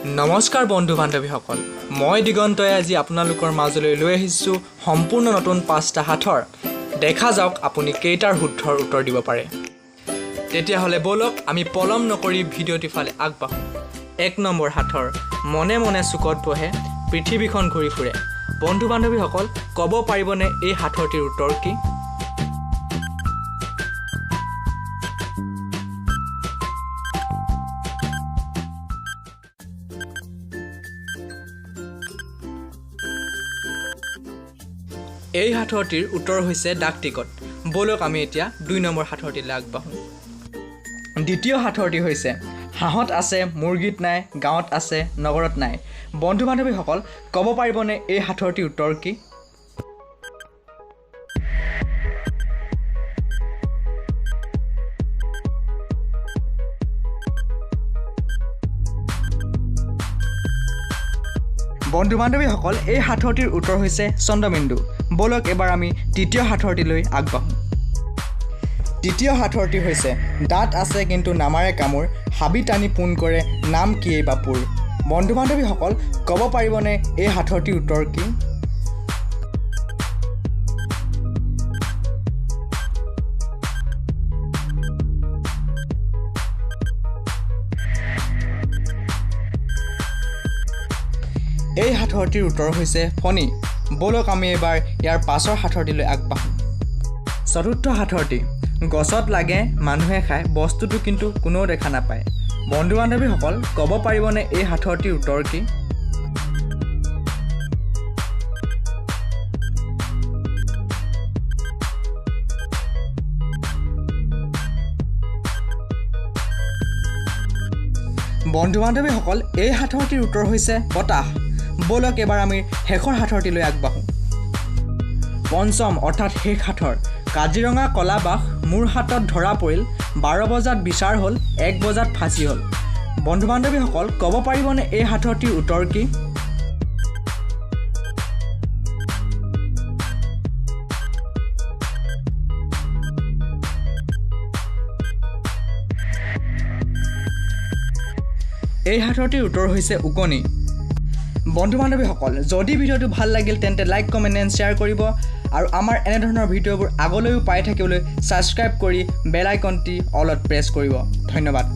নমস্কাৰ বন্ধু বান্ধৱীসকল, মই দিগন্তই আজি আপোনালোকৰ মাজলৈ লৈ আহিছোঁ সম্পূৰ্ণ নতুন 5টা হাতৰ। দেখা যাওক আপুনি কেইটাৰ শুদ্ধৰ উত্তৰ দিব পাৰে। তেতিয়াহ'লে বলক আমি পলম নকৰি ভিডিঅ'টিৰ ফালে আগবাঢ়োঁ। 1 নম্বৰ হাতৰ, মনে মনে চুকত বহে, পৃথিৱীখন ঘূৰি ফুৰে। বন্ধু বান্ধৱীসকল, ক'ব পাৰিবনে এই হাতৰটিৰ উত্তৰ কি? এই হাতৰটিৰ উত্তৰ হৈছে ডাক টিকট। বলক আমি এতিয়া 2 নম্বৰ হাতৰটিলৈ আগবাঢ়োঁ। দ্বিতীয় হাতৰটি হৈছে হাঁহত আছে, মুৰ্গীত নাই, গাঁৱত আছে, নগৰত নাই। বন্ধু বান্ধৱীসকল, ক'ব পাৰিবনে এই হাতৰটিৰ উত্তৰ কি? বন্ধু বান্ধৱীসকল, এই হাতৰটিৰ উত্তৰ হৈছে চন্দ্ৰবিন্দু। বলক এবাৰ আমি তৃতীয় হাতৰটিলৈ আগবাঢ়োঁ। তৃতীয় হাতৰটি হৈছে দাঁত আছে কিন্তু নামাৰে কামোৰ, হাবি টানি পোন কৰে, নাম কি এই বাপুৰ। বন্ধু বান্ধৱীসকল, ক'ব পাৰিবনে এই হাতৰটিৰ উত্তৰ কি? এই হাতৰটিৰ উত্তৰ হৈছে ফণী। বলক আমি এবাৰ ইয়াৰ পাছৰ হাতৰটিলৈ আগবাঢ়োঁ। চতুৰ্থ হাতৰটি, গছত লাগে, মানুহে খায়, বস্তুটো কিন্তু কোনেও দেখা নাপায়। বন্ধু বান্ধৱীসকল, ক'ব পাৰিবনে এই হাতৰটিৰ উত্তৰ কি? বন্ধু বান্ধৱীসকল, এই হাতৰটিৰ উত্তৰ হৈছে বতাহ। বলক এবাৰ আমি শেষৰ হাতৰটিলৈ আগবাঢ়োঁ। পঞ্চম অৰ্থাৎ শেষ হাতৰ, কাজিৰঙা কলা বাঘ মোৰ হাতত ধৰা পৰিল, 12 বজাত বিচাৰ হ'ল, 1 বজাত ফাঁচি হ'ল। বন্ধু বান্ধৱীসকল, ক'ব পাৰিবনে এই হাতৰটিৰ উত্তৰ কি? এই হাতৰটিৰ উত্তৰ হৈছে ওকণি। বন্ধু বান্ধৱীসকল, যদি ভিডিঅ'টো ভাল লাগিল তেন্তে লাইক, কমেণ্ট এণ্ড শ্বেয়াৰ কৰিব আৰু আমাৰ এনেধৰণৰ ভিডিঅ'বোৰ আগলৈও পাই থাকিবলৈ ছাবস্ক্ৰাইব কৰি বেল আইকনটি অলত প্ৰেছ কৰিব। ধন্যবাদ।